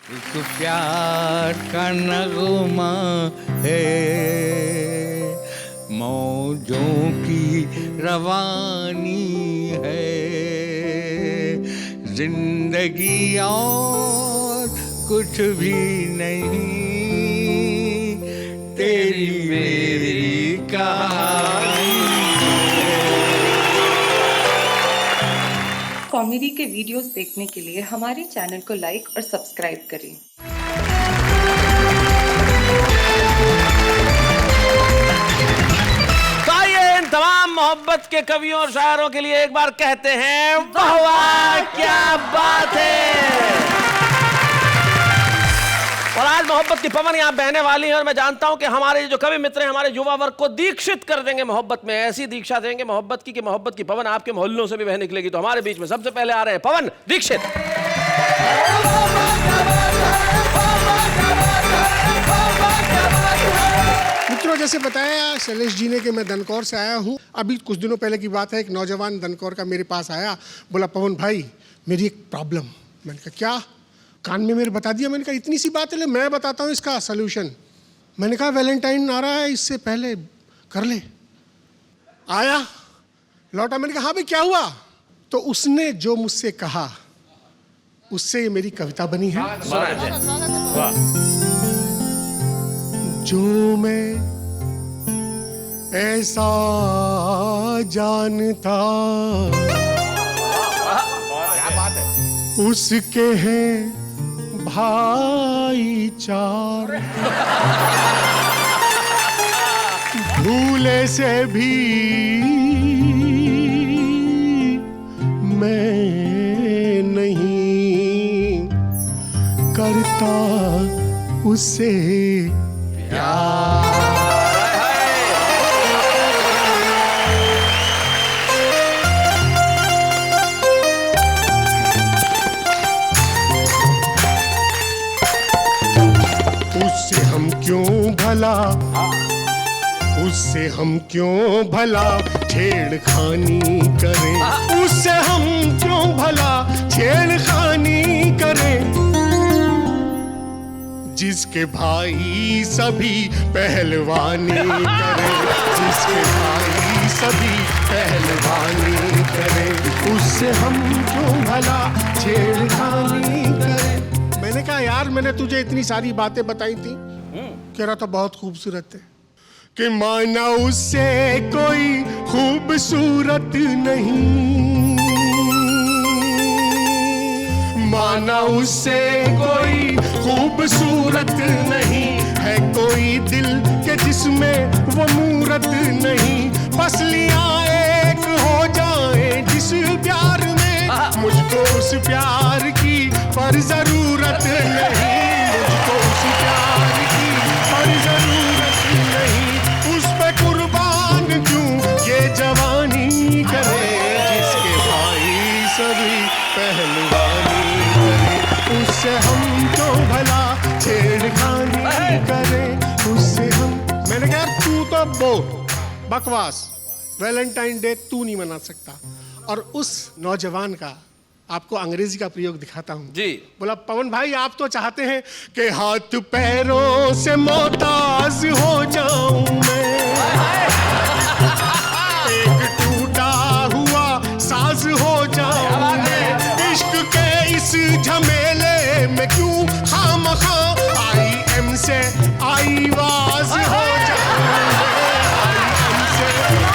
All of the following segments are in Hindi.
एक प्यार का नगमा है, मौजों की रवानी है, जिंदगी और कुछ भी नहीं, तेरी मेरी कहानी। कॉमेडी के वीडियोस देखने के लिए हमारे चैनल को लाइक और सब्सक्राइब करें। इन तमाम मोहब्बत के कवियों और शायरों के लिए एक बार कहते हैं वाह वाह क्या बात है। और आज मोहब्बत की पवन यहाँ बहने वाली है और मैं जानता हूं कि हमारे जो कवि मित्र हैं हमारे युवा वर्ग को दीक्षित कर देंगे मोहब्बत में, ऐसी दीक्षा देंगे मोहब्बत की कि मोहब्बत की पवन आपके मोहल्लों से भी बह निकलेगी। तो हमारे बीच में सबसे पहले आ रहे हैं पवन दीक्षित। मित्रों, जैसे बताया शैलेश जी ने कि मैं दनकौर से आया हूँ। अभी कुछ दिनों पहले की बात है, एक नौजवान दनकौर का मेरे पास आया, बोला पवन भाई मेरी एक प्रॉब्लम। मैंने कहा क्या? कान में मेरे बता दिया। मैंने कहा इतनी सी बात है, ले मैं बताता हूँ इसका सलूशन। मैंने कहा वैलेंटाइन आ रहा है, इससे पहले कर ले। आया, लौटा, मैंने कहा हाँ भाई क्या हुआ? तो उसने जो मुझसे कहा उससे ये मेरी कविता बनी है। जो मैं ऐसा जानता उसके हैं भाईचार, भूले से भी मैं नहीं करता उससे प्यार। उससे हम क्यों भला, उससे हम क्यों भला छेड़खानी करें, उससे हम क्यों भला छेड़खानी करें, जिसके भाई सभी पहलवानी करें, जिसके भाई सभी पहलवानी करें, उससे हम क्यों भला छेड़खानी करें। मैंने कहा यार मैंने तुझे इतनी सारी बातें बताई थी, कह रहा था बहुत खूबसूरत है, कि माना उससे कोई खूबसूरत नहीं, माना उससे कोई खूबसूरत नहीं है, कोई दिल के जिसमें वो मूरत नहीं, पसलियां एक हो जाए जिस प्यार में, मुझको उस प्यार की पर जरूरत नहीं, मुझको उस प्यार की पर जरूरत नहीं, उस पे कुर्बान क्यों ये जवानी करे, जिसके भाई सभी पहलवानी करे, उससे हम क्यों भला छेड़खानी करें, उससे हम। मैंने कहा तू तो बकवास, वैलेंटाइन डे तू नहीं मना सकता। और उस नौजवान का आपको अंग्रेजी का प्रयोग दिखाता हूं जी। बोला पवन भाई आप तो चाहते हैं कि हाथ पैरों से मोहताज हो जाऊं मैं, एक टूटा हुआ साज हो जाऊं मैं, इश्क के इस झमेले में क्यों खामखा आई एम से आई वाज हो जाऊं मैं, आई एम से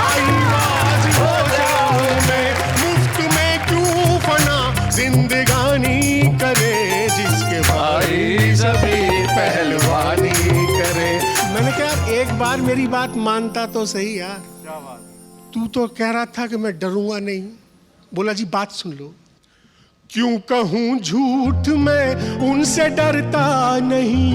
आई वाज हो जाऊं मैं, मुफ्त में क्यों फना जिंदगानी करे, जिसके भाई सभी पहलवानी करे। मैंने कहा एक बार मेरी बात मानता तो सही यार, क्या बात? तू तो कह रहा था कि मैं डरूंगा नहीं। बोला जी बात सुन लो। क्यों कहूं झूठ मैं उनसे डरता नहीं,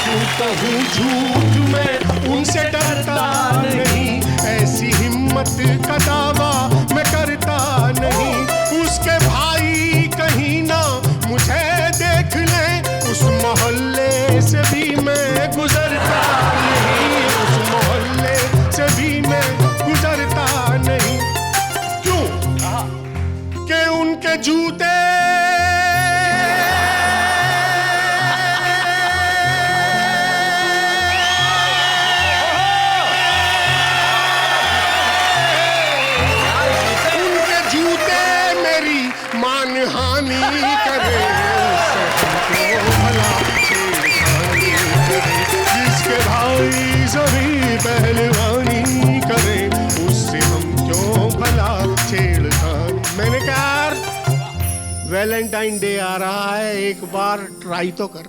क्यों कहूं झूठ मैं उनसे डरता नहीं, ऐसी हिम्मत का दावा मैं करता नहीं, उसके भाई कहीं ना मुझे देख ले, उस मोहल्ले से भी मैं गुजरता नहीं, उस मोहल्ले से भी मैं गुजरता नहीं। क्यों? के उनके जूते मानहानि करे, उससे हमको भला छेड़खानी करे। जिसके भाई सभी पहलवानी करे, उससे हम क्यों भला छेड़खानी। मैंने कहा वैलेंटाइन डे आ रहा है, एक बार ट्राई तो कर।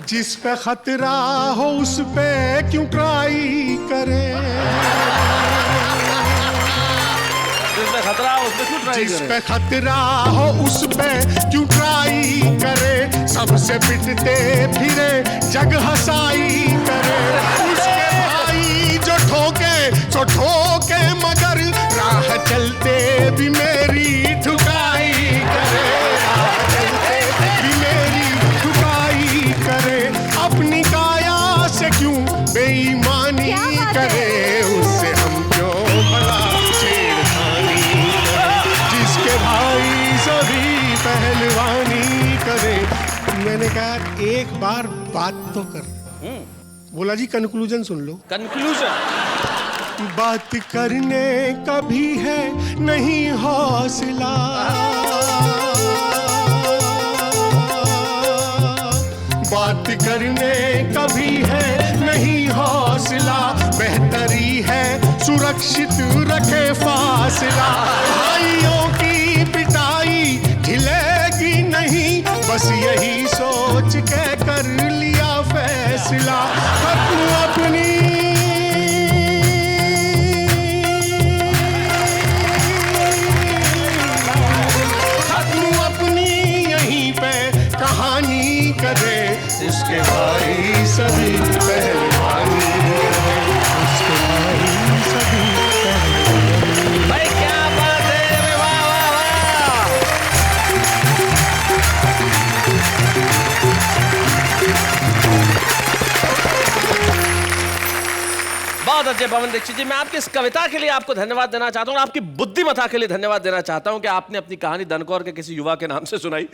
जिस पे खतरा हो उस पे क्यों ट्राई करे, जिसमें खतरा हो उसमें क्यों ट्राई जिस करें? पे खतरा हो उस पे क्यों ट्राई करे। सबसे पिटते फिरे जग हंसाई करे। उसके भाई जो ठोके सो ठोके, मगर राह चलते भी मेरी ठुकाई करे। राह चलते भी मेरी ठुकाई करे। अपनी काया से क्यों बेईमानी करे, उससे हम क्यों भला छेड़खानी करे। जिसके भाई सभी पहलवानी करे। मैंने कहा एक बार बात तो कर। बोला जी कंक्लूजन सुन लो। कंक्लूजन। बात करने का भी है नहीं हौसला, बात करने का भी है नहीं हौसला। बेहतरी है सुरक्षित रखे फासला। भाइयों की पिटाई ढिलेगी नहीं, बस यही सोच के कर लिया फैसला। अपनी यहीं पे कहानी करे। उसके भाई सभी पहलवानी करे। उसके भाई सभी पहलवानी। भाई क्या बात है, वाह वाह वाह। बहुत अच्छे पवन दीक्षित जी, मैं आपकी इस कविता के लिए आपको धन्यवाद देना चाहता हूँ, आपकी बुद्धिमत्ता के लिए धन्यवाद देना चाहता हूँ कि आपने अपनी कहानी दनकौर के किसी युवा के नाम से सुनाई।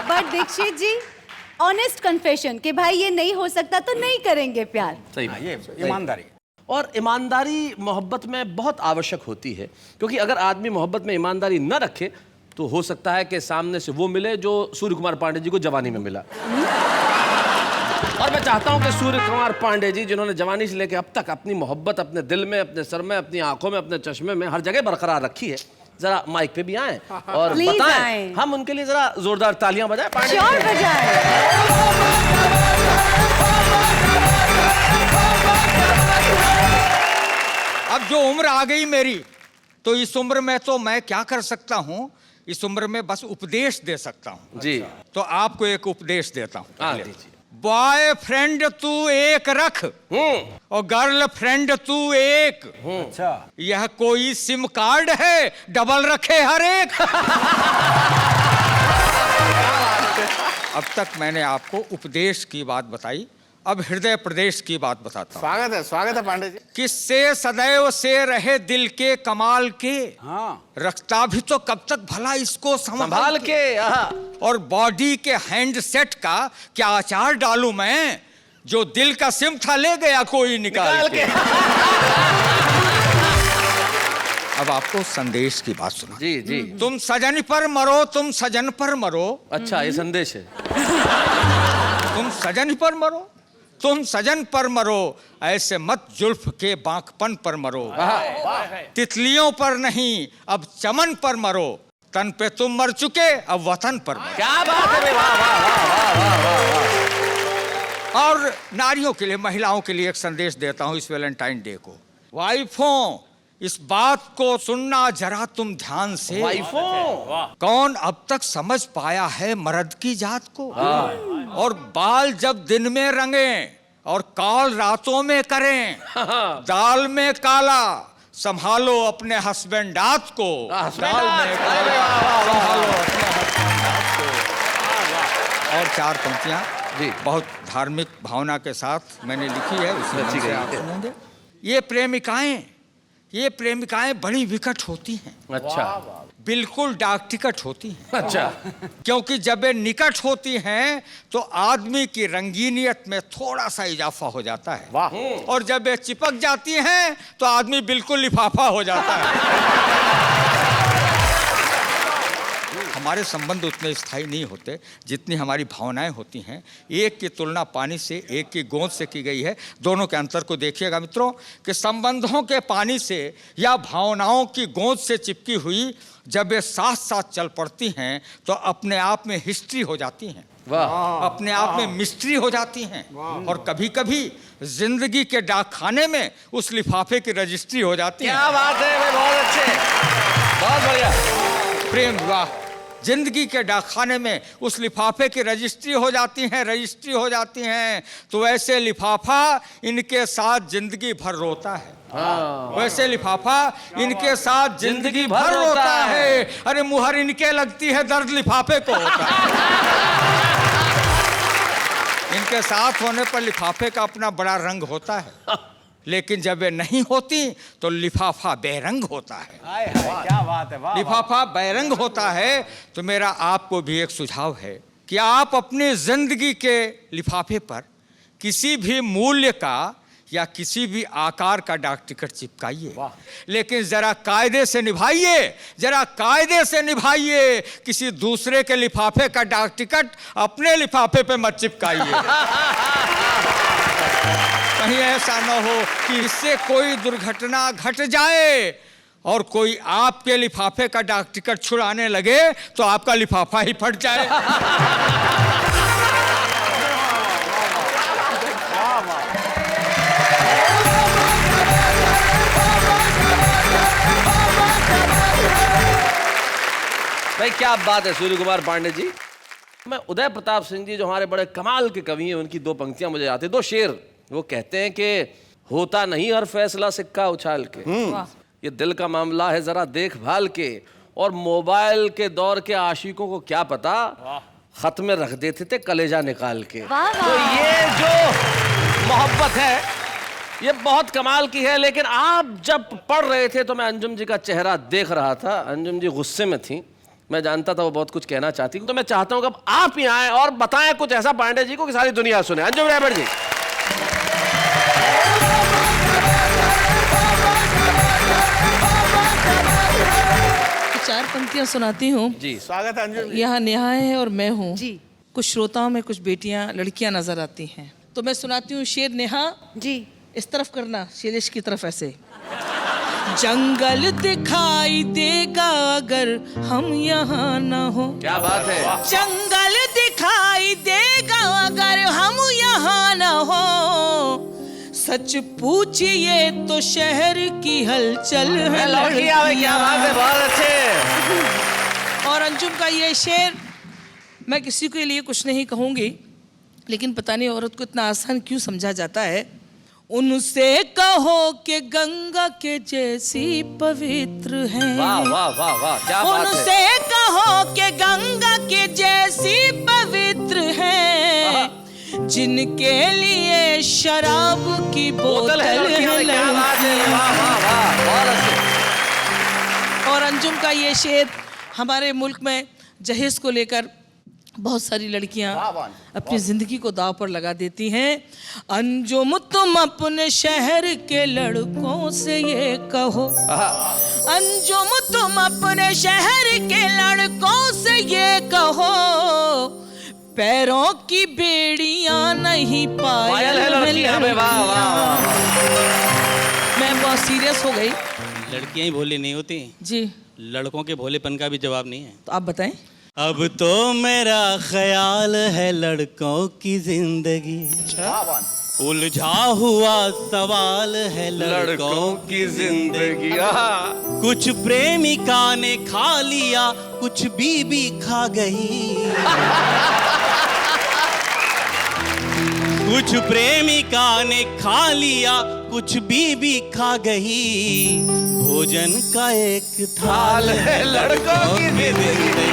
But Dikshit ji, honest confession कि भाई ये नहीं हो सकता तो नहीं करेंगे प्यार। सही, ये ईमानदारी। और ईमानदारी मोहब्बत में बहुत आवश्यक होती है, क्योंकि अगर आदमी मोहब्बत में ईमानदारी न रखे तो हो सकता है कि सामने से वो मिले जो सूर्य कुमार पांडे जी को जवानी में मिला। और मैं चाहता हूं कि सूर्य कुमार पांडे जी, जिन्होंने जवानी से लेकर अब तक अपनी मोहब्बत अपने दिल में, अपने सर में, अपनी आंखों में, अपने चश्मे में, हर जगह बरकरार रखी है, जरा माइक पे भी आए और Please बताएं। आएं। हम उनके लिए जरा जोरदार तालियां बजाएं। पांडे जी। श्योर बजाएं। अब जो उम्र आ गई मेरी, तो इस उम्र में तो मैं क्या कर सकता हूँ, इस उम्र में बस उपदेश दे सकता हूँ जी। तो आपको एक उपदेश देता हूँ। हाँ, दीजिए। बॉयफ्रेंड तू एक रख और गर्लफ्रेंड तू एक। अच्छा, यह कोई सिम कार्ड है डबल रखे हर एक। अब तक मैंने आपको उपदेश की बात बताई, अब हृदय प्रदेश की बात बताता हूँ। स्वागत है पांडे जी। किससे सदैव से रहे दिल के कमाल के, हाँ, रखता भी तो कब तक भला इसको संभाल के। और बॉडी के हैंडसेट का क्या आचार डालूं मैं, जो दिल का सिम था ले गया कोई निकाल के। अब आपको संदेश की बात सुना। जी जी। तुम सजन पर मरो, तुम सजन पर मरो। अच्छा, ये संदेश है। तुम सजन पर मरो, तुम सजन पर मरो, ऐसे मत जुल्फ के बांकपन पर मरो। तितलियों पर नहीं अब चमन पर मरो, तन पे तुम मर चुके अब वतन पर मरो। क्या बात है, वाह वाह वाह वाह वाह वाह। और नारियों के लिए, महिलाओं के लिए एक संदेश देता हूं इस वैलेंटाइन डे को। वाइफों, इस बात को सुनना जरा तुम ध्यान से। वाइफों, कौन अब तक समझ पाया है मर्द की जात को। और बाल जब दिन में रंगे और काल रातों में करें, दाल में काला संभालो अपने हस्बैंडात को। दाल में काला संभालो अपने हस्बैंडात को। और चार पंक्तियां जी। बहुत धार्मिक भावना के साथ मैंने लिखी है, उसमें अच्छी से आप सुनेंगे। ये प्रेमिकाएं बड़ी विकट होती हैं। अच्छा बिल्कुल डाक टिकट होती हैं। अच्छा। क्योंकि जब ये निकट होती हैं तो आदमी की रंगीनियत में थोड़ा सा इजाफा हो जाता है। वाह। और जब ये चिपक जाती हैं तो आदमी बिल्कुल लिफाफा हो जाता है। हमारे संबंध उतने स्थायी नहीं होते जितनी हमारी भावनाएं होती हैं। एक की तुलना पानी से, एक की गोंद से की गई है। दोनों के अंतर को देखिएगा मित्रों कि संबंधों के पानी से या भावनाओं की गोंद से चिपकी हुई जब वे साथ साथ चल पड़ती हैं तो अपने आप में हिस्ट्री हो जाती हैं, अपने आप में मिस्ट्री हो जाती हैं। और कभी कभी जिंदगी के डाकखाने में उस लिफाफे की रजिस्ट्री हो जाती है। क्या बात है भाई, बहुत अच्छे, बहुत बढ़िया। प्रेम विवाह जिंदगी के डाकखाने में उस लिफाफे की रजिस्ट्री हो जाती हैं। तो वैसे लिफाफा इनके साथ जिंदगी भर रोता है। वैसे लिफाफा इनके साथ जिंदगी भर रोता है। अरे मुहर इनके लगती है, दर्द लिफाफे को होता है। इनके साथ होने पर लिफाफे का अपना बड़ा रंग होता है, लेकिन जब वे नहीं होती तो लिफाफा बेरंग होता है। क्या बात है, वाह। लिफाफा बेरंग होता है। तो मेरा आपको भी एक सुझाव है कि आप अपनी जिंदगी के लिफाफे पर किसी भी मूल्य का या किसी भी आकार का डाक टिकट चिपकाइए, लेकिन जरा कायदे से निभाइए। किसी दूसरे के लिफाफे का डाक टिकट अपने लिफाफे पे मत चिपकाइए। कहीं ऐसा न हो कि इससे कोई दुर्घटना घट जाए और कोई आपके लिफाफे का डाक टिकट छुड़ाने लगे तो आपका लिफाफा ही फट जाए। भाई क्या बात है सूर्य कुमार पांडे जी। मैं उदय प्रताप सिंह जी जो हमारे बड़े कमाल के कवि हैं, उनकी दो पंक्तियां मुझे आती हैं, दो शेर। वो कहते हैं कि होता नहीं हर फैसला सिक्का उछाल के, ये दिल का मामला है जरा देखभाल के, और मोबाइल के दौर के आशिकों को क्या पता खत में रख देते थे कलेजा निकाल के। तो ये जो मोहब्बत है ये बहुत कमाल की है। लेकिन आप जब पढ़ रहे थे तो मैं अंजुम जी का चेहरा देख रहा था। अंजुम जी गुस्से में थी, मैं जानता था वो बहुत कुछ कहना चाहती। तो मैं चाहता हूं कि अब आप ही आए और बताएं कुछ ऐसा पांडे जी को कि सारी दुनिया सुने। अंजुम रेबर जी। चार पंक्तियां सुनाती हूँ जी, स्वागत है अंजुम। यहाँ नेहा है और मैं हूँ जी। कुछ श्रोताओं में कुछ बेटियां लड़कियां नजर आती हैं, तो मैं सुनाती हूँ शेर। नेहा जी। इस तरफ करना, शैलेश की तरफ ऐसे। जंगल दिखाई देगा अगर हम यहाँ न हो। क्या बात है। जंगल दिखाई देगा अगर हम यहाँ न हो, सच पूछिए तो शहर की हलचल है। क्या बात है, बहुत अच्छे। और अंजुम का ये शेर मैं किसी के लिए कुछ नहीं कहूँगी, लेकिन पता नहीं औरत को इतना आसान क्यों समझा जाता है। उनसे कहो कि गंगा के जैसी पवित्र है। वाह वाह वाह वाह, क्या बात है। उनसे कहो कि गंगा के जैसी पवित्र है, जिनके लिए शराब की बोतल है। क्या बात है, वाह वाह वाह, बहुत अच्छे। और अंजुम का ये शेर हमारे मुल्क में जहेज को लेकर बहुत सारी लड़कियां अपनी जिंदगी को दांव पर लगा देती हैं। अंजुम तुम अपने शहर के लड़कों से ये कहो, अंजुम तुम अपने शहर के लड़कों से ये कहो, पैरों की बेड़ियां नहीं पायल है लड़कियां। मैं बहुत सीरियस हो गई। लड़कियां ही भोली नहीं होती जी, लड़कों के भोलेपन का भी जवाब नहीं है। तो आप बताएं। अब तो मेरा ख्याल है लड़कों की जिंदगी उलझा हुआ सवाल है लड़कों की जिंदगी। कुछ प्रेमिका ने खा लिया, कुछ बीबी खा गई। कुछ प्रेमिका ने खा लिया, कुछ बीबी खा गई। भोजन का एक थाल है लड़कों की जिंदगी।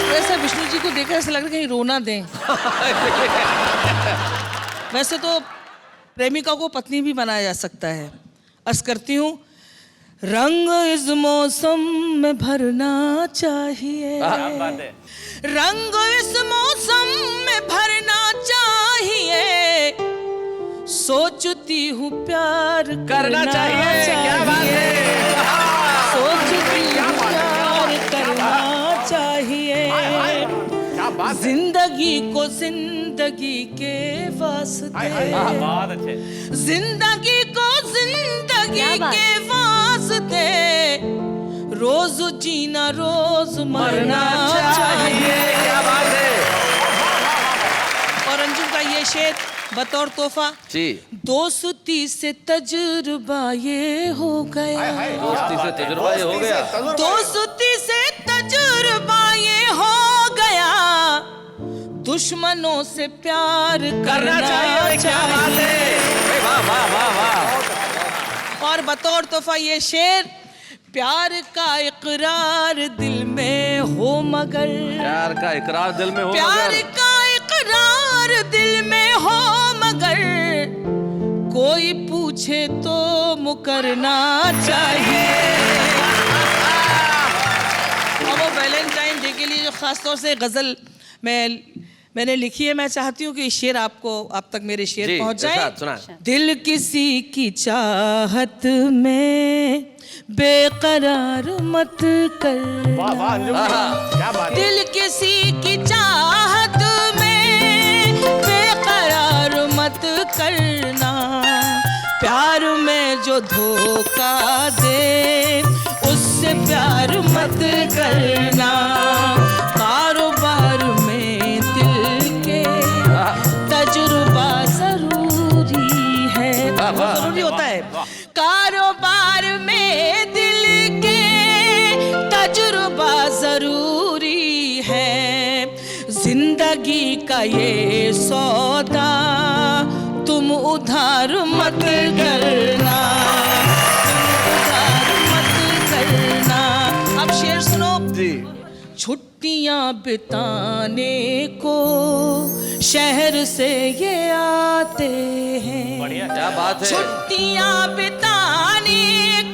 वैसे विष्णु जी को देखकर ऐसा लग रहा है कहीं रोना दें। वैसे तो प्रेमिका को पत्नी भी बनाया जा सकता है। अर्ज करती हूँ, रंग इस मौसम में भरना चाहिए, रंग इस मौसम में भरना चाहिए, सोचती हूँ प्यार करना चाहिए। क्या बात है। सोचती हूँ जिंदगी को जिंदगी के वास्ते, बहुत अच्छे। जिंदगी को जिंदगी क्या बात? के वास्ते, रोज जीना रोज मरना चाहिए। क्या बात है। और अंजुम का ये शेर बतौर तोहफा, जी। दोस्ती से तजुर्बा ये हो गया, दोस्ती से तजुर्बा ये हो गया, दोस्ती से तजुर्बा ये हो गया, दुश्मनों से प्यार करना चाहिए। क्या बात है। वाह वाह वाह वाह। और बतौर तोहफा ये शेर, प्यार का इकरार दिल में हो मगर, प्यार का इकरार दिल में हो प्यार मगर, का इकरार दिल में हो मगर, कोई पूछे तो मुकरना चाहिए। और वो वैलेंटाइन डे के लिए जो खास तौर से गजल मैंने लिखी है, मैं चाहती हूँ कि शेर आप तक मेरे शेर जी, पहुंच जाए। इरशाद, सुना। दिल किसी की चाहत में बेकरार मत कर, दिल किसी की चाहत में बेकरार मत करना, प्यार में जो धोखा दे उससे प्यार मत करना, कारोबार में दिल के तजुर्बा जरूरी है, बहुत जरूरी होता है। कारोबार में दिल के तजुर्बा जरूरी है, जिंदगी का ये सौदा तुम उधार मत करना, तुम उधार मत करना। अब शेर सुनो जी। छुट्टियां बिताने को शहर से ये आते हैं, क्या बात है। छुट्टियां बिताने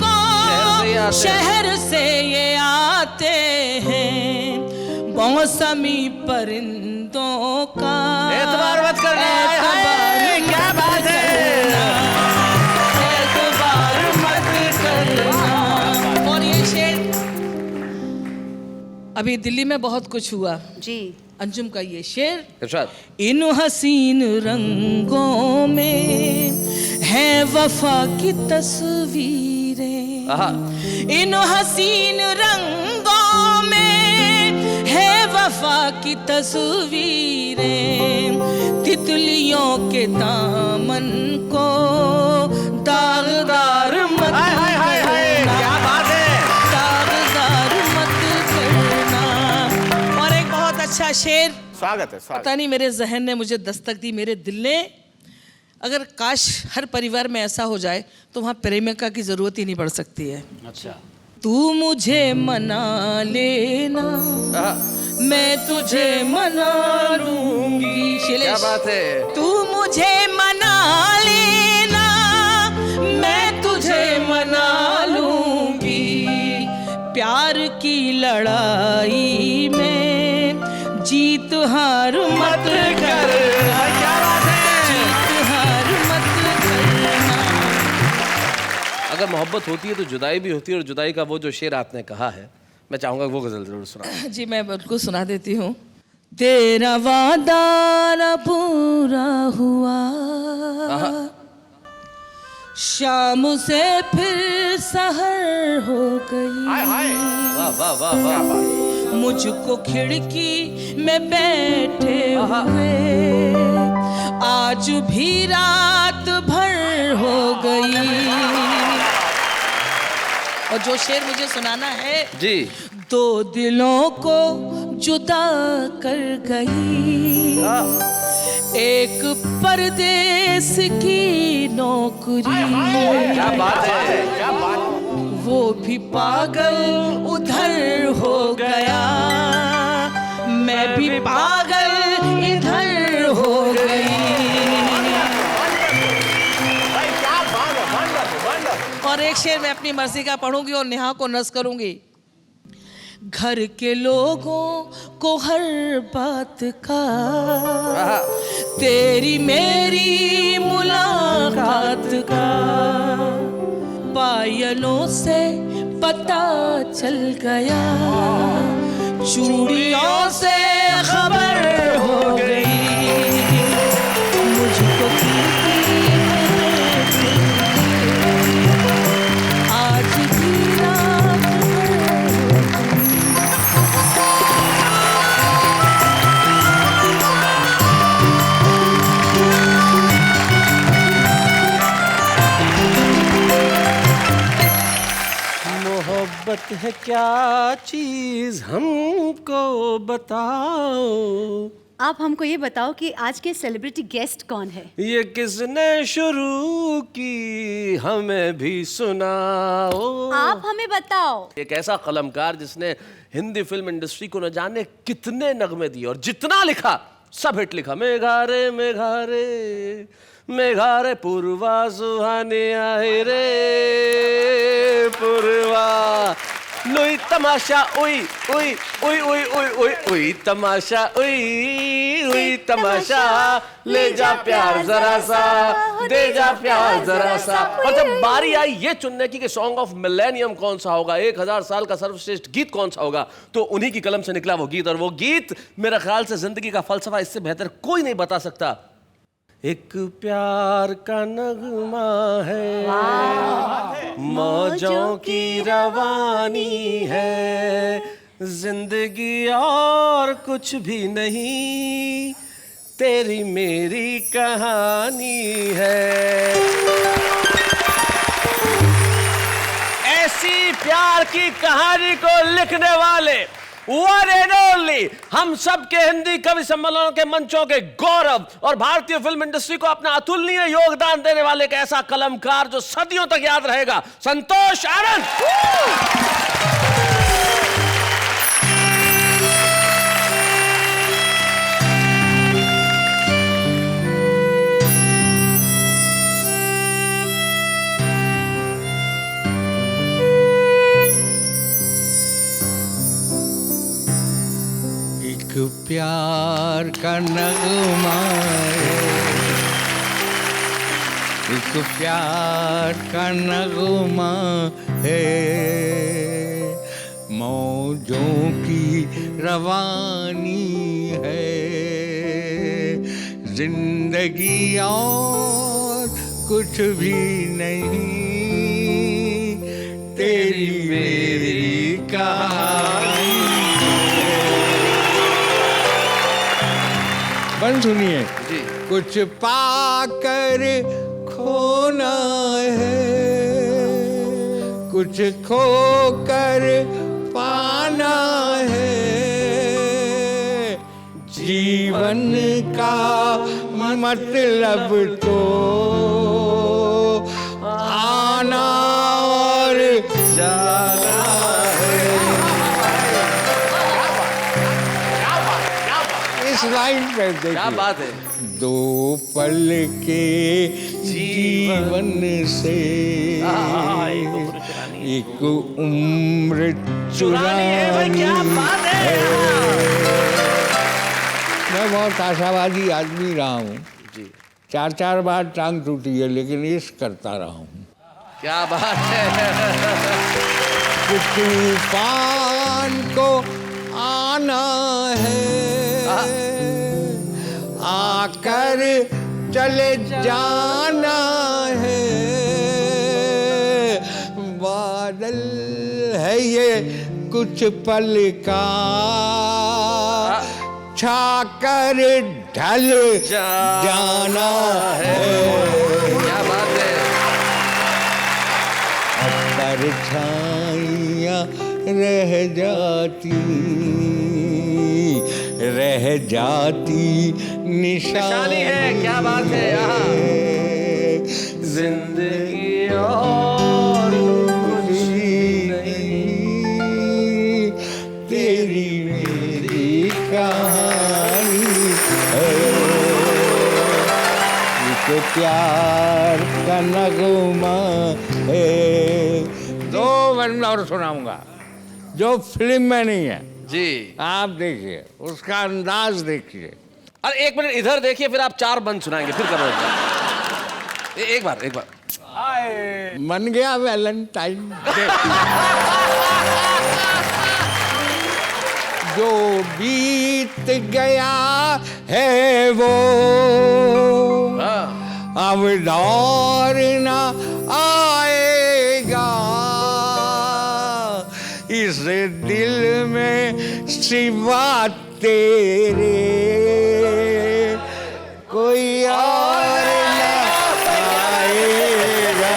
को शहर से ये आते शहर से ये आते हैं, मौसमी परिंदों का एतबार मत करना। एतबार क्या बात है। एतबार मत करना। और ये शेर, अभी दिल्ली में बहुत कुछ हुआ, जी। अंजुम का ये शेर, इरशाद। इन हसीन रंगों में है वफा की तस्वीरें, आहा। इन हसीन रंगों में है वफा की तस्वीरें, तितलियों के दामन को दागदार मत करना, क्या बात है। दागदार मत करना। और एक बहुत अच्छा शेर, स्वागत है, स्वागत। पता नहीं मेरे जहन ने मुझे दस्तक दी, मेरे दिल ने, अगर काश हर परिवार में ऐसा हो जाए तो वहाँ प्रेमिका की जरूरत ही नहीं पड़ सकती है। अच्छा। तू मुझे मना लेना, मैं तुझे मना लूंगी। क्या बात है। तू मुझे मना लेना, मैं तुझे मना लूंगी, प्यार की लड़ाई में जीत हार मत करना। क्या बात है। जीत हार मत करना। अगर मोहब्बत होती है तो जुदाई भी होती है, और जुदाई का वो जो शेर आपने कहा है, मैं चाहूंगा वो गजल जरूर सुना। जी मैं बिल्कुल सुना देती हूँ। तेरा वादा न पूरा हुआ, शाम से फिर सहर हो गई, वाह वाह वाह वाह। मुझको खिड़की में बैठे हुए आज भी रात भर हो गई। और जो शेर मुझे सुनाना है, जी। दो दिलों को जुदा कर गई, एक परदेस की नौकरी, क्या बात है। क्या बात। वो भी पागल उधर हो गया, मैं भी पागल इधर हो गई। भाई क्या बात है, वंडरफुल वंडरफुल। और एक शेर मैं अपनी मर्जी का पढ़ूंगी और नेहा को नज़ करूंगी। घर के लोगों को हर बात का तेरी मेरी मुलाकात का पायलों से पता चल गया, चूड़ियों से खबर हो मोहब्बत है क्या चीज हमको बताओ। आप हमको ये बताओ कि आज के सेलिब्रिटी गेस्ट कौन है? ये किसने शुरू की हमें भी सुनाओ। आप हमें बताओ। एक ऐसा कलमकार जिसने हिंदी फिल्म इंडस्ट्री को न जाने कितने नगमे दिए और जितना लिखा सब हिट लिखा। मेघारे मेघारे मेघारे पूर्वा सुहाने आए रे पूर्वा लुई तमाशा उई उई उई उई उई उई उई तमाशा उई उई तमाशा ले जा प्यार जरा सा दे जा प्यार जरा सा। और जब बारी आई ये चुनने की कि सॉन्ग ऑफ मिलेनियम कौन सा होगा, 1000 साल का सर्वश्रेष्ठ गीत कौन सा होगा, तो उन्हीं की कलम से निकला वो गीत। और वो गीत मेरा ख्याल से जिंदगी का फलसफा इससे बेहतर कोई नहीं बता सकता। एक प्यार का नगमा है मौजों की रवानी है, जिंदगी और कुछ भी नहीं तेरी मेरी कहानी है। ऐसी प्यार की कहानी को लिखने वाले वन एंड ओनली हम सब के हिंदी कवि सम्मेलनों के मंचों के गौरव और भारतीय फिल्म इंडस्ट्री को अपना अतुलनीय योगदान देने वाले एक ऐसा कलमकार जो सदियों तक याद रहेगा, संतोष आनंद। एक प्यार का नगमा है, एक प्यार का नगमा है, मौजों की रवानी है, जिंदगी और कुछ भी नहीं तेरी मेरी कहानी। बन सुनिए जी। कुछ पाकर खोना है, कुछ खोकर पाना है, जीवन का मतलब तो आना और जाना है। इस लाइन पे देखिए क्या बात है। दो पल के जीवन से एक उम्र चुरानी है। क्या बात है। मैं बहुत आशावादी आदमी रहा हूँ जी। 4 बार टांग टूटी है लेकिन इश्क करता रहा हूँ। क्या बात है। तूफान को आना है, आकर चले जाना है, बादल है ये कुछ पल का छाकर ढल जाना है। क्या बात है। परछाइयाँ रह जाती निशानी है। क्या बात है। जिंदगी और कुछ नहीं तेरी मेरी कहानी है। एक प्यार का नगमा है। 2 वर्ड और सुनाऊंगा जो फिल्म में नहीं है जी। आप देखिए, उसका अंदाज देखिए। अरे 1 मिनट इधर देखिए, फिर आप 4 बंद सुनाएंगे, फिर करो एक बार। मन गया वैलेंटाइन डे। जो बीत गया है वो अब दौर ना आएगा, इस दिल में सिवा तेरे कोई और ना आएगा।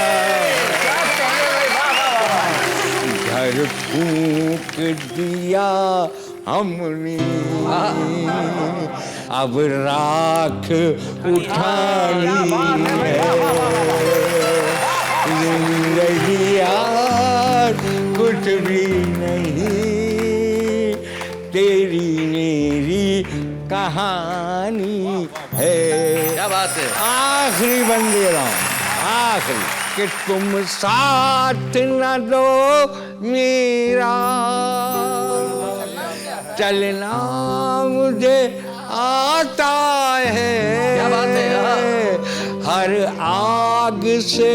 पर फूंक दिया हमने, अब राख उठानी है। जिंदगी यार कुछ भी नहीं, तेरी मेरी कहानी है। क्या बात है। आखिरी बन दे रहा हूँ, आखिरी, कि तुम साथ न दो मेरा, चलना मुझे आता है। क्या बात है। हर आग से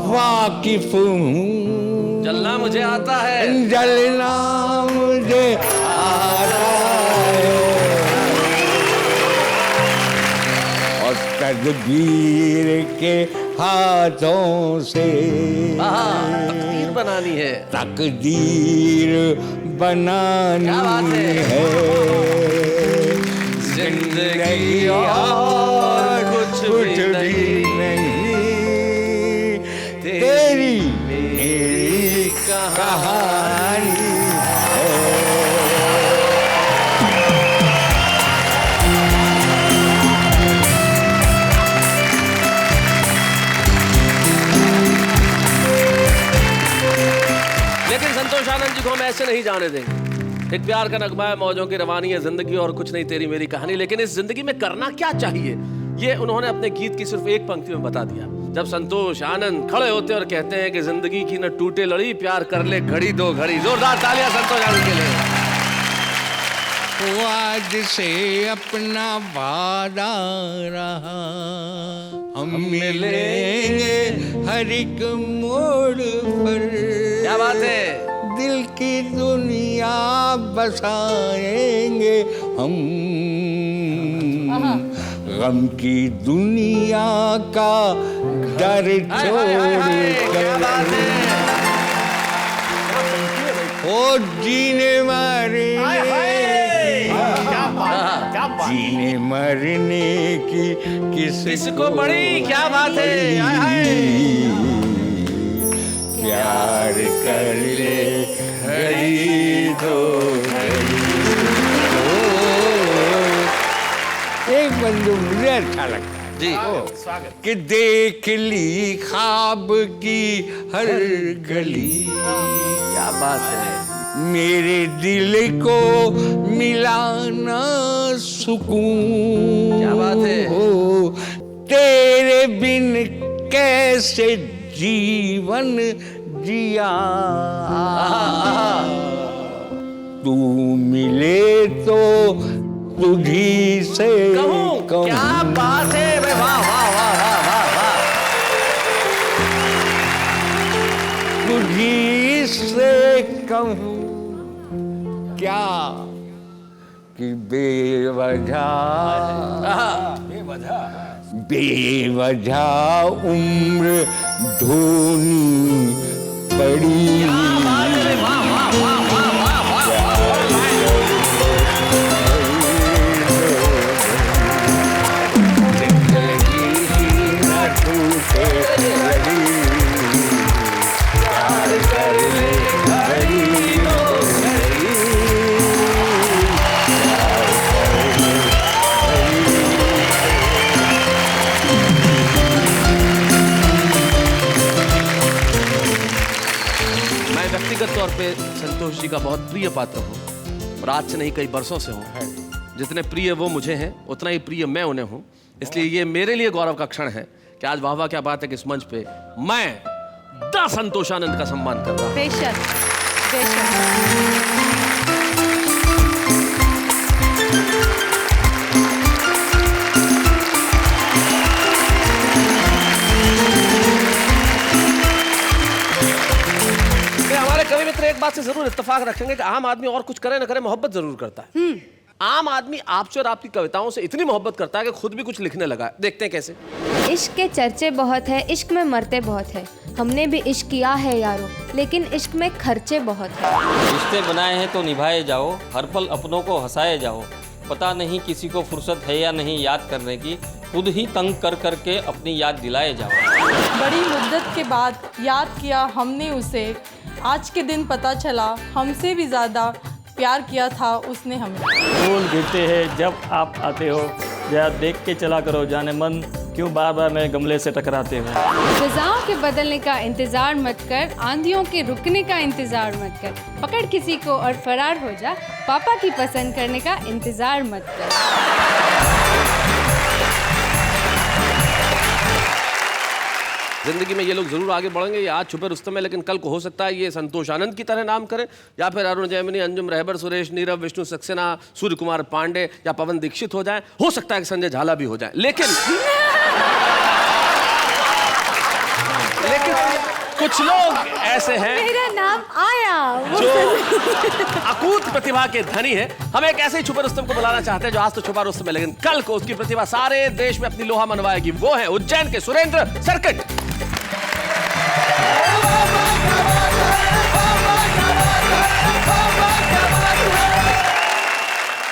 वाकिफ हूँ, जलना मुझे आता है। जलना मुझे आता है। और तदबीर के हाथों से तकदीर बनानी है। तकदीर बनानी है। जिंदगी और कुछ भी नहीं, तेरी मेरी कहानी है। लेकिन संतोष आनंद जी को हम ऐसे नहीं जाने देंगे। एक प्यार का नगमा है, मौजों की रवानी है जिंदगी और कुछ नहीं, तेरी मेरी कहानी। लेकिन इस जिंदगी में करना क्या चाहिए, ये उन्होंने अपने गीत की सिर्फ एक पंक्ति में बता दिया। जब संतोष आनंद खड़े होते और कहते हैं कि जिंदगी की न टूटे लड़ी, प्यार कर ले घड़ी दो घड़ी। जोरदार तालियां संतोष आनंद के लिए। वो आज से अपना वादा रहा, हम मिलेंगे हर एक मोड़ पर। क्या बात है। दिल की दुनिया बसाएंगे हम, गम की दुनिया का डर छोड़ कर। ओ जीने मारे, जीने मरने की किसको बड़ी। क्या बात है। प्यार कर ले घड़ी दो घड़ी। एक बंदू मुझे अच्छा लगता है जी, कि देख ली ख्वाब की हर गली। क्या बात है। मेरे दिल को मिलाना सुकून। क्या बात है। हो तेरे बिन कैसे जीवन जिया, तू मिले तो तुझी से कहूं। क्या बात है। वाह वाह वाह वाह वाह। तुझी से कहूं क्या कि बेवजह उम्र धोनी पड़ी। व्यक्तिगत तौर पे संतोष जी का बहुत प्रिय पात्र हूँ और आज से नहीं कई बरसों से हूँ। जितने प्रिय वो मुझे हैं उतना ही प्रिय मैं उन्हें हूँ। इसलिए ये मेरे लिए गौरव का क्षण है कि आज वाह वाह क्या बात है कि इस मंच पे मैं दा संतोष आनंद का सम्मान कर रहा हूँ। बेशक बेशक। कवि मित्र एक बात से जरूर इत्तेफाक रखेंगे कि आम आदमी और कुछ करे न करे मोहब्बत जरूर करता है। आम आदमी आपसे और आपकी कविताओं से इतनी मोहब्बत करता है कि खुद भी कुछ लिखने लगा है। देखते हैं कैसे। इश्क के चर्चे बहुत है, इश्क में मरते बहुत है। हमने भी इश्क किया है यारो, लेकिन इश्क में खर्चे बहुत है। रिश्ते बनाए हैं तो निभाए जाओ, हर पल अपनों को हंसाए जाओ। पता नहीं किसी को फुर्सत है या नहीं याद करने की, खुद ही तंग कर करके अपनी याद दिलाए जाओ। बड़ी मुद्दत के बाद याद किया हमने उसे, आज के दिन पता चला हमसे भी ज़्यादा प्यार किया था उसने हमें। फूल गिरते हैं जब आप आते हो, जरा देख के चला करो जाने मन, क्यों बार बार मेरे गमले से टकराते हो। फिजाओं के बदलने का इंतजार मत कर, आंधियों के रुकने का इंतजार मत कर, पकड़ किसी को और फरार हो जा, पापा की पसंद करने का इंतजार मत कर। जिंदगी में ये लोग जरूर आगे बढ़ेंगे। ये आज छुपे रुस्तम है, लेकिन कल को हो सकता है ये संतोष आनंद की तरह नाम करें, या फिर अरुण जैमिनी, अंजुम रहबर, सुरेश नीरव, विष्णु सक्सेना, सूर्य कुमार पांडे या पवन दीक्षित हो जाए। हो सकता है कि संजय झाला भी हो जाए, लेकिन कुछ लोग ऐसे हैं, मेरा नाम आया, जो अकूत प्रतिभा के धनी है। हम एक ऐसे ही छुपे रुस्तम को बुलाना चाहते हैं जो आज तो छुपा रुस्तम है, लेकिन कल को उसकी प्रतिभा सारे देश में अपनी लोहा मनवाएगी। वो है उज्जैन के सुरेंद्र सर्किट।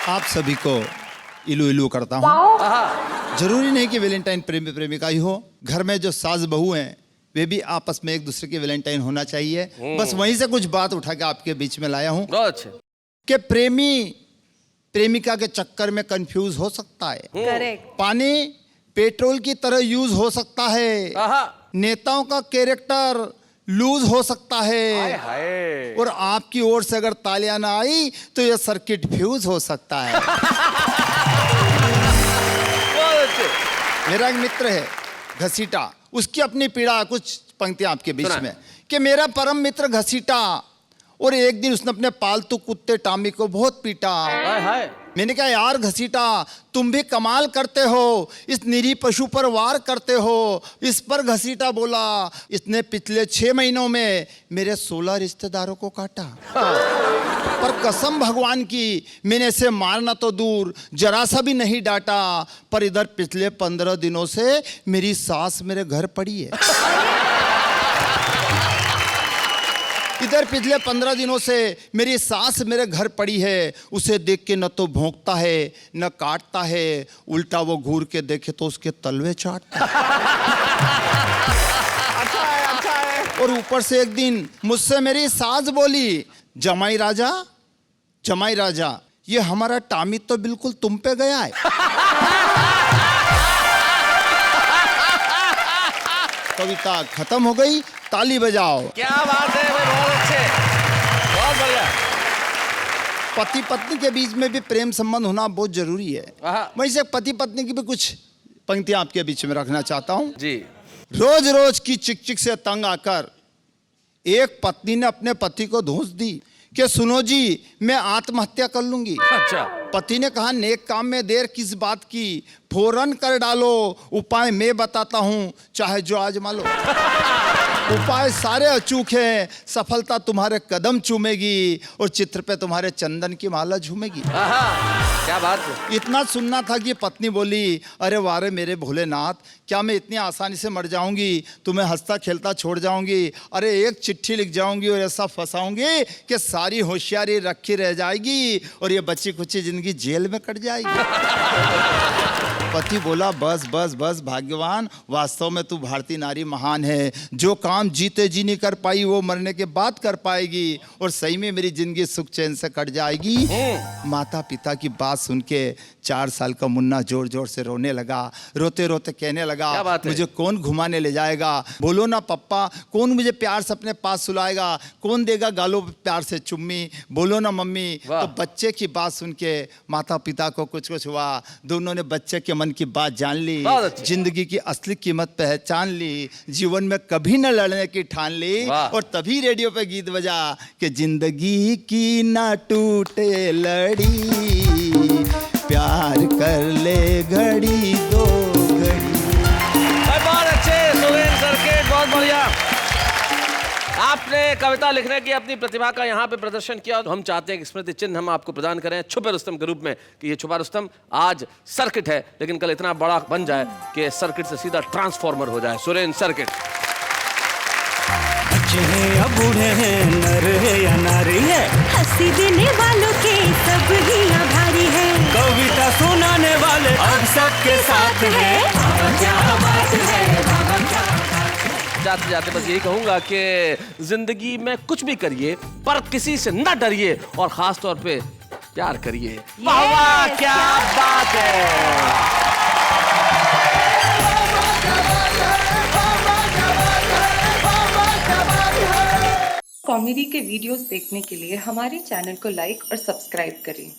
आप सभी को इलू इलू करता हूँ। जरूरी नहीं कि वैलेंटाइन प्रेमी प्रेमिका ही हो, घर में जो सास बहू हैं वे भी आपस में एक दूसरे के वैलेंटाइन होना चाहिए। बस वहीं से कुछ बात उठा के आपके बीच में लाया हूँ कि प्रेमी प्रेमिका के चक्कर में कंफ्यूज हो सकता है। करेक्ट। पानी पेट्रोल की तरह यूज हो सकता है, नेताओं का कैरेक्टर लूज हो सकता है, और आपकी ओर से अगर तालियां ना आई तो यह सर्किट फ्यूज हो सकता है। मेरा एक मित्र है घसीटा, उसकी अपनी पीड़ा, कुछ पंक्तियां आपके बीच में कि मेरा परम मित्र घसीटा, और एक दिन उसने अपने पालतू कुत्ते टामी को बहुत पीटा। मैंने कहा यार घसीटा, तुम भी कमाल करते हो, इस निरी पशु पर वार करते हो। इस पर घसीटा बोला, इसने पिछले 6 महीनों में मेरे 16 रिश्तेदारों को काटा। पर कसम भगवान की, मैंने इसे मारना तो दूर जरा सा भी नहीं डांटा, पर इधर पिछले 15 दिनों से मेरी सास मेरे घर पड़ी है। इधर पिछले 15 दिनों से मेरी सास मेरे घर पड़ी है। उसे देख के न तो भौंकता है न काटता है, उल्टा वो घूर के देखे तो उसके तलवे चाटता है। अच्छा है। और ऊपर से एक दिन मुझसे मेरी सास बोली, जमाई राजा ये हमारा टामी तो बिल्कुल तुम पे गया है। कविता खत्म हो गई, ताली बजाओ। क्या बात है भाई, बहुत अच्छे, बहुत बढ़िया। पति पत्नी के बीच में भी प्रेम संबंध होना बहुत जरूरी है। वहीं से पति पत्नी की भी कुछ पंक्तियां आपके बीच में रखना चाहता हूं जी। रोज रोज की चिक चिक से तंग आकर एक पत्नी ने अपने पति को धूस दी कि सुनो जी मैं आत्महत्या कर लूंगी। अच्छा। पति ने कहा नेक काम में देर किस बात की, फौरन कर डालो, उपाय मैं बताता हूं, चाहे जो आजमा लो। उपाय सारे अचूक हैं, सफलता तुम्हारे कदम चूमेगी और चित्र पे तुम्हारे चंदन की माला झूमेगी। क्या बात है। इतना सुनना था कि पत्नी बोली, अरे वारे मेरे भोलेनाथ, क्या मैं इतनी आसानी से मर जाऊंगी, तुम्हें हंसता खेलता छोड़ जाऊंगी? अरे एक चिट्ठी लिख जाऊंगी और ऐसा फंसाऊंगी कि सारी होशियारी रखी रह जाएगी और ये बच्ची कुची जिंदगी जेल में कट जाएगी। पति बोला बस बस बस भाग्यवान, वास्तव में तू भारतीय नारी महान है, जो काम जीते जी नहीं कर पाई वो मरने के बाद कर पाएगी और सही में मेरी जिंदगी सुख चैन से कट जाएगी। माता पिता की बात सुन के 4 साल का मुन्ना जोर जोर से रोने लगा, रोते रोते कहने लगा मुझे कौन घुमाने ले जाएगा, बोलो ना पप्पा, कौन मुझे प्यार से अपने पास सुलाएगा, कौन देगा गालों पे प्यार से चुम्मी, बोलो ना मम्मी। तो बच्चे की बात सुन के माता पिता को कुछ कुछ हुआ, दोनों ने बच्चे के मन की बात जान ली, जिंदगी की असली कीमत पहचान ली, जीवन में कभी न लड़ने की ठान ली और तभी रेडियो पे गीत बजा कि जिंदगी की ना टूटे लड़ी, प्यार कर ले घड़ी दो घड़ी। बहुत अच्छे सुरेंद्र सर्किट, बहुत बढ़िया। आपने कविता लिखने की अपनी प्रतिभा का यहाँ पे प्रदर्शन किया, तो हम चाहते हैं कि स्मृति चिन्ह हम आपको प्रदान करें छुपे रुस्तम के रूप में, कि ये छुपा रुस्तम आज सर्किट है लेकिन कल इतना बड़ा बन जाए कि सर्किट से सीधा ट्रांसफॉर्मर हो जाए। सुरेंद्र सर्किट। बच्चे हैं या बूढ़े हैं, नर है या नारी है, हंसी देने वालों के सब ही आभारी है, कविता सुनाने वाले अब सबके साथ है। क्या बात है, क्या बात है। जाते जाते बस यही कहूंगा कि जिंदगी में कुछ भी करिए पर किसी से न डरिए और खास तौर पे प्यार करिए। वाह वाह, क्या बात है। कॉमेडी के वीडियोस देखने के लिए हमारे चैनल को लाइक और सब्सक्राइब करें।